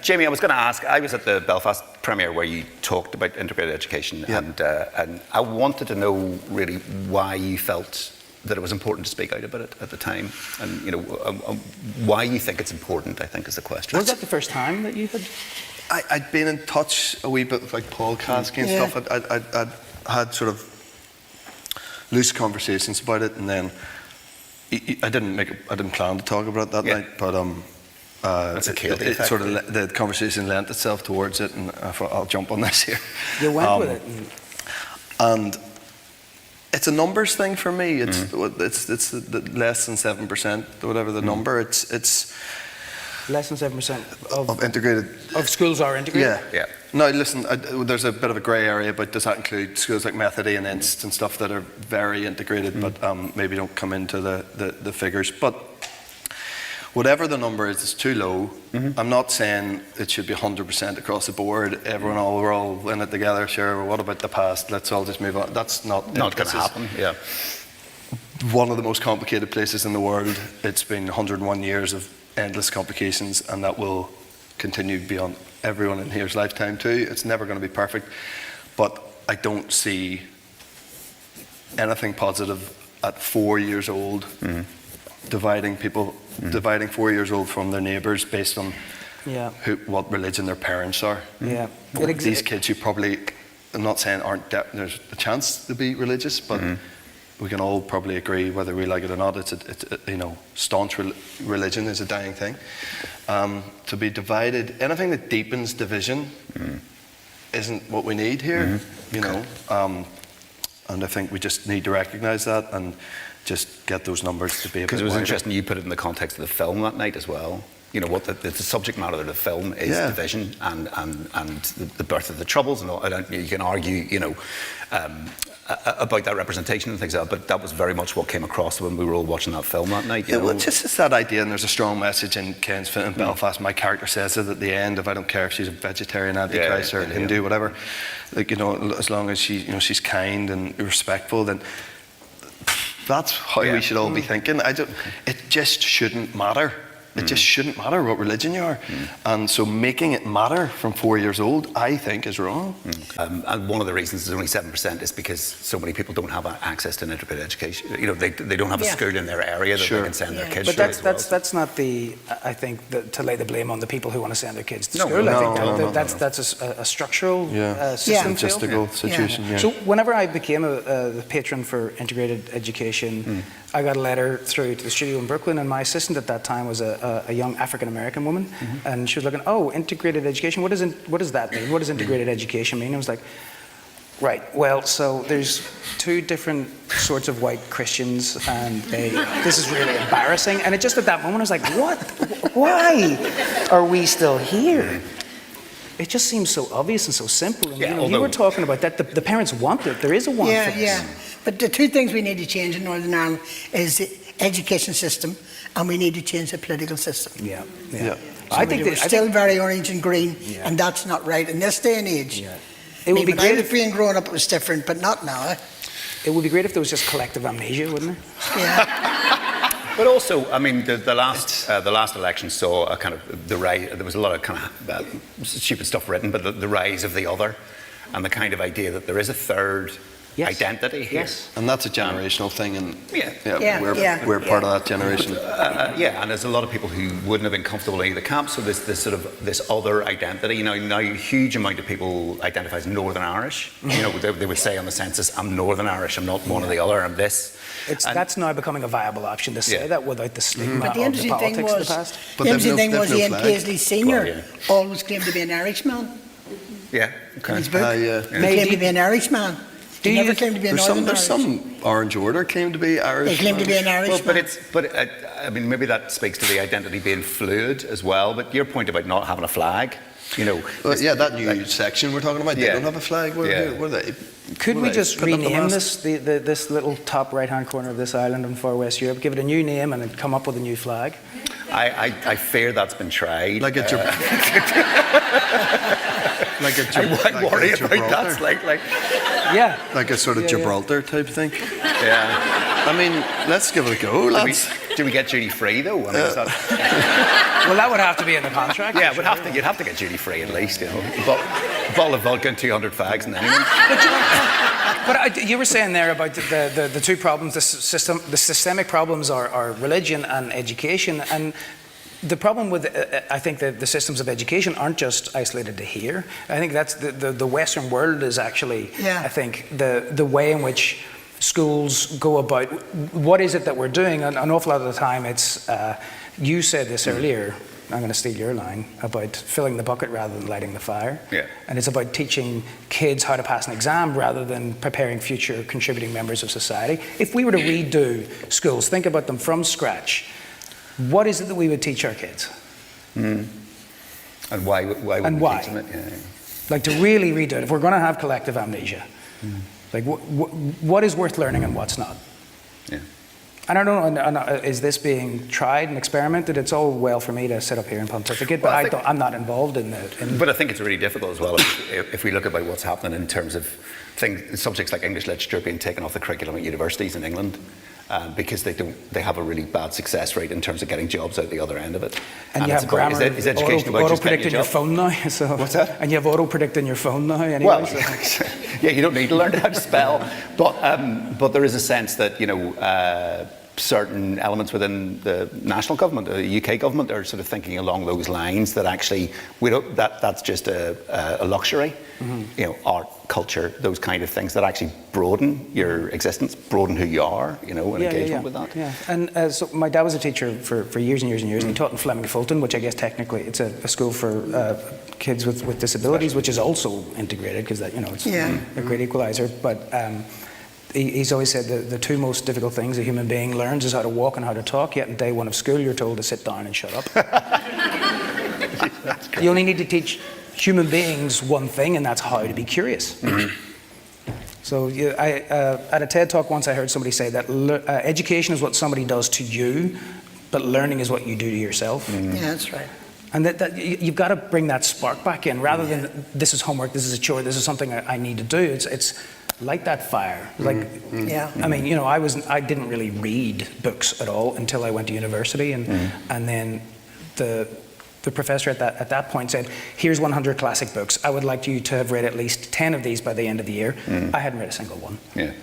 Jamie, I was going to ask, I was at the Belfast premiere where you talked about integrated education, and I wanted to know really why you felt that it was important to speak out about it at the time, and why you think it's important, I think, is the question. Was that the first time that you had? I'd been in touch a wee bit with like Paul Kasky and stuff. I'd had sort of loose conversations about it, and then I didn't plan to talk about it that night, but that's a kill effect. Sort of the conversation lent itself towards it, and I thought I'll jump on this here. You went with it, and it's a numbers thing for me. It's the less than 7%, whatever the number. It's less than 7% of integrated of schools are integrated. Yeah. Now listen, there's a bit of a grey area, but does that include schools like Methody and Inst and stuff that are very integrated, but maybe don't come into the figures. But whatever the number is, it's too low. I'm not saying it should be 100% across the board. We're all in it together. Sure. Well, what about the past? Let's all just move on. That's not going to happen. Yeah. One of the most complicated places in the world. It's been 101 years of endless complications, and that will continue beyond everyone in here's lifetime too. It's never going to be perfect, but I don't see anything positive at 4 years old. Dividing 4 years old from their neighbours based on what religion their parents are. Yeah, these kids who probably, I'm not saying there's a chance to be religious, but we can all probably agree, whether we like it or not, it's staunch religion is a dying thing. To be divided, anything that deepens division isn't what we need here. And I think we just need to recognise that and just get those numbers to be a bit Because it was wider. interesting, you put it in the context of the film that night as well. What the subject matter of the film is division and the birth of the Troubles, and all. You can argue, about that representation and things like that, but that was very much what came across when we were all watching that film that night. Well, it's that idea, and there's a strong message in Ken's film in Belfast. My character says it at the end, if I don't care if she's a vegetarian, antichrist, or Hindu, whatever, as long as she's kind and respectful, then that's how we should all be thinking. It just shouldn't matter. It just shouldn't matter what religion you are. And so making it matter from 4 years old, I think, is wrong. And one of the reasons it's only 7% is because so many people don't have access to an integrated education. They don't have a school in their area that they can send their kids to. But that's not I think, to lay the blame on the people who want to send their kids to school. No, that's a structural system. Logistical situation. Yeah. So whenever I became the patron for integrated education, I got a letter through to the studio in Brooklyn, and my assistant at that time was a young African-American woman, and she was looking, integrated education, what does that mean? What does integrated education mean? I was like, right, well, so there's two different sorts of white Christians, and this is really embarrassing. And it just at that moment, I was like, what? Why are we still here? It just seems so obvious and so simple. And you were talking about that. The parents want it. There is a want for this. Yeah. But the two things we need to change in Northern Ireland is the education system, and we need to change the political system. Yeah. I think we're still very orange and green, and that's not right in this day and age. Yeah. It would be great. When I was being growing up, it was different, but not now. It would be great if there was just collective amnesia, wouldn't it? Yeah. But also, I mean, the last election saw a kind of the rise. There was a lot of kind of stupid stuff written, but the rise of the other, and the kind of idea that there is a third identity here. Yes. And that's a generational thing, and we're part of that generation. And there's a lot of people who wouldn't have been comfortable in either camp. So this other identity. Now a huge amount of people identify as Northern Irish. They would say on the census, "I'm Northern Irish. I'm not one or the other. I'm this." That's now becoming a viable option to say that without the stigma of the politics of the past. The interesting thing was Ian Paisley Senior always claimed to be an Irishman. Yeah. In his book, he claimed to be an Irishman. He never claimed to be a Northern There's some Orange Order claim to be Irish. They claim to be an Irishman. I mean, maybe that speaks to the identity being fluid as well. But your point about not having a flag, that new section we're talking about, they don't have a flag. Where are they? Could we just rename this little top right-hand corner of this island in far West Europe, give it a new name, and then come up with a new flag? I fear that's been tried. Like a I worry about that. Like a sort of Gibraltar type thing. Yeah. I mean, let's give it a go, lads. do we get duty free though? I mean, is that, Well, that would have to be in the contract. yeah, you'd have to get duty free at least, you know. A bottle of vodka and 200 fags and anyone. But you were saying there about the two problems, the systemic problems are religion and education. And the problem with, I think, the systems of education aren't just isolated to here. I think that's the Western world is actually, I think, the way in which schools go about, what is it that we're doing? An awful lot of the time it's, you said this earlier, I'm going to steal your line, about filling the bucket rather than lighting the fire. Yeah. And it's about teaching kids how to pass an exam rather than preparing future contributing members of society. If we were to redo schools, think about them from scratch, what is it that we would teach our kids? And why would we teach them it? Yeah. Like to really redo it, if we're going to have collective amnesia, like what is worth learning and what's not? Yeah. And I don't know, is this being tried and experimented? It's all well for me to sit up here and pontificate, but I'm not involved in it. But I think it's really difficult as well if we look about what's happening in terms of subjects like English literature being taken off the curriculum at universities in England. Because they have a really bad success rate in terms of getting jobs out the other end of it. And you have grammar, is education about just getting a auto-predict in your phone now. So. What's that? And you have auto-predict in your phone now anyway. Well, so. yeah, you don't need to learn how to spell. But there is a sense that, certain elements within the national government, the UK government, are sort of thinking along those lines that actually that's just a luxury. Art, culture, those kind of things that actually broaden your existence, broaden who you are, and engagement with that. Yeah, and so my dad was a teacher for years and years and years, and he taught in Fleming Fulton, which I guess technically it's a school for kids with disabilities, which is also integrated because it's a great equalizer. But he's always said the two most difficult things a human being learns is how to walk and how to talk, yet in day one of school you're told to sit down and shut up. You only need to teach human beings one thing, and that's how to be curious. So at a TED Talk once I heard somebody say that education is what somebody does to you, but learning is what you do to yourself. Yeah, that's right. And that you've got to bring that spark back in, rather than this is homework, this is a chore, this is something I need to do. It's light that fire. I mean, I didn't really read books at all until I went to university, and then the professor at that point said, here's 100 classic books. I would like you to have read at least 10 of these by the end of the year. I hadn't read a single one. Yeah.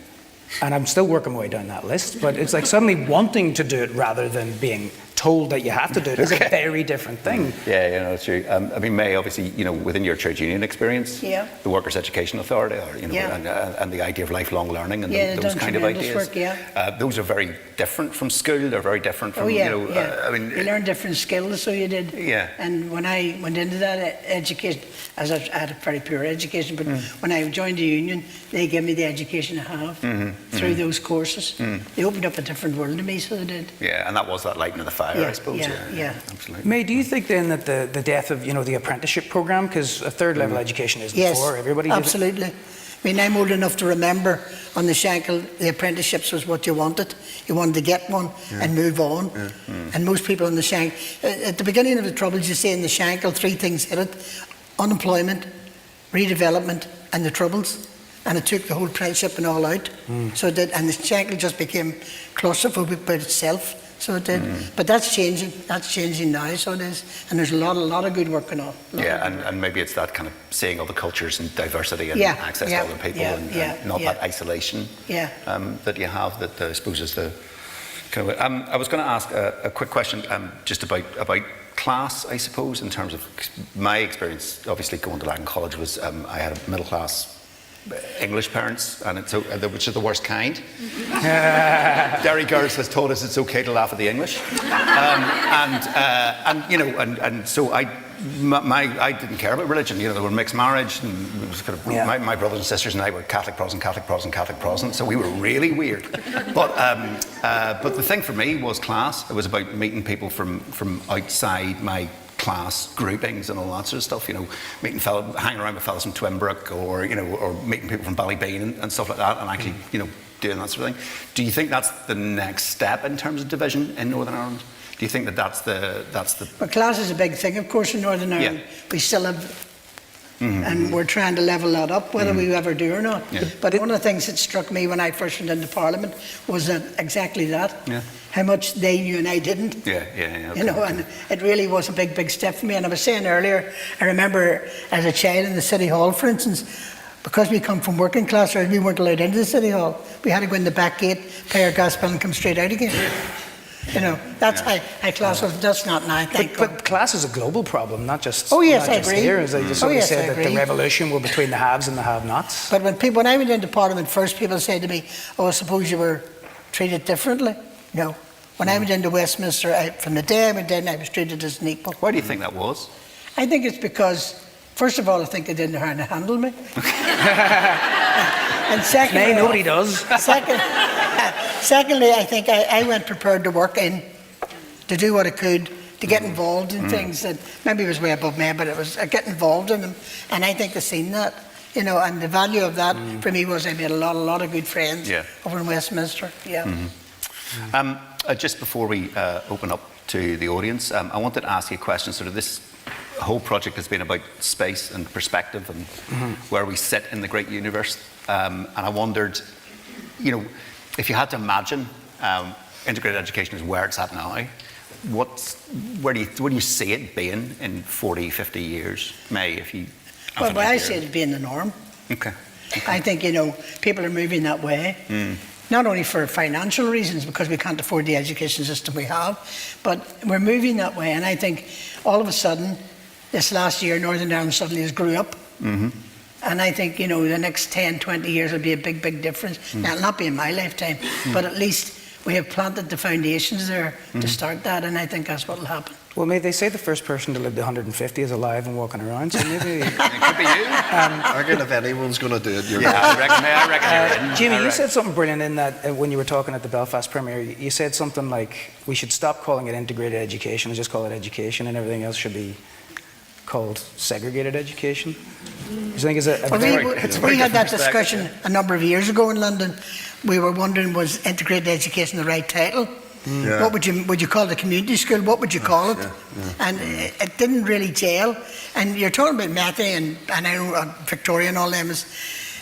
And I'm still working my way down that list, but it's like suddenly wanting to do it rather than being told that you have to do it is a very different thing. Yeah, it's true. I mean, May, obviously, within your trade union experience, the Workers' Education Authority, and the idea of lifelong learning and those kind of ideas. Work, those are very different from school. They're very different from, I mean, you learn different skills, so you did. Yeah. And when I went into that education, as I had a very poor education, but when I joined the union, they gave me the education I have through those courses. They opened up a different world to me, so they did. Yeah, and that was that lighting of the fire, I suppose. Yeah, absolutely. May, do you think then that the death of the apprenticeship program, because a third level education isn't for everybody? Absolutely. I mean, I'm old enough to remember on the Shankill, the apprenticeships was what you wanted. You wanted to get one and move on. And most people on the Shankill, at the beginning of the Troubles, you say in the Shankill, three things hit it: unemployment, redevelopment, and the Troubles. And it took the whole apprenticeship and all out. So it did, and the Shankill just became claustrophobic by itself. So it did. But that's changing. That's changing now, so it is. And there's a lot of good work going on. And maybe it's that kind of seeing other cultures and diversity and access to other people and not that isolation that you have, that I suppose is the kind of... I was going to ask a quick question just about class, I suppose, in terms of my experience. Obviously, going to Latin College was, I had a middle class English parents, and which is the worst kind. Derry Girls has told us it's okay to laugh at the English, and so I didn't care about religion. There were mixed marriage, and it was kind of, my brothers and sisters and I were Catholic Protestant, so we were really weird. But the thing for me was class. It was about meeting people from outside my class groupings and all that sort of stuff, hanging around with fellas from Twinbrook or meeting people from Ballybean and stuff like that, and actually, doing that sort of thing. Do you think that's the next step in terms of division in Northern Ireland? Do you think that's the... Well, class is a big thing, of course, in Northern Ireland. We still have And we're trying to level that up, whether we ever do or not. Yeah. But one of the things that struck me when I first went into Parliament was that exactly that. Yeah. How much they knew and I didn't. Yeah. Okay, You know, and it really was a big, big step for me. And I was saying earlier, I remember as a child in the City Hall, for instance, because we come from working class, or we weren't allowed into the City Hall. We had to go in the back gate, pay our gas bill and come straight out again. You know, that's high class was. That's not now, thank God. But class is a global problem, not just. Oh, yes, not I just agree. Here, as I just Oh, always yes, said I that the agree. revolution were between the haves and the have-nots. But when I went into Parliament first, people said to me, "Oh, I suppose you were treated differently." No. When I went into Westminster, from the day I went in, I was treated as an equal. Why do you think that was? I think it's because, first of all, I think they didn't know how to handle me. And secondly, Nay, nobody does. Secondly, I think I went prepared to work in, to do what I could, to get involved in things that maybe was way above me, but it was get involved in them. And I think they've seen that, you know, and the value of that for me was I made a lot of good friends over in Westminster. Yeah. Just before we open up to the audience, I wanted to ask you a question. Sort of this whole project has been about space and perspective and where we sit in the great universe. And I wondered, you know, if you had to imagine integrated education is where it's at now, where do you see it being in 40, 50 years? May, if you... Well, I see it being the norm. Okay. I think, you know, people are moving that way. Not only for financial reasons, because we can't afford the education system we have, but we're moving that way. And I think all of a sudden, this last year, Northern Ireland suddenly has grew up. And I think, you know, the next 10, 20 years will be a big, big difference. Now, it'll not be in my lifetime, but at least we have planted the foundations there to start that, and I think that's what will happen. Well, may they say the first person to live to 150 is alive and walking around, so maybe... It could be you. I reckon if anyone's going to do it, you're I reckon you're in. Jimmy, you said something brilliant in that when you were talking at the Belfast premiere. You said something like, we should stop calling it integrated education and just call it education, and everything else should be called segregated education. I think it's We had that discussion a number of years ago in London. We were wondering, was integrated education the right title? What would you call the community school? What would you call it? And it didn't really gel. And you're talking about Matthew and I know Victoria and all them,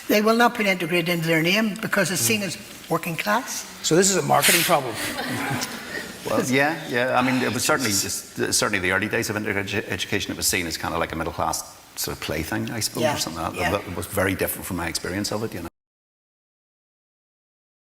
they will not put integrated into their name because it's seen as working class. So this is a marketing problem. Well, yeah. I mean, it was certainly the early days of integrated education. It was seen as kind of like a middle class sort of plaything, I suppose, or something like that. It was very different from my experience of it, you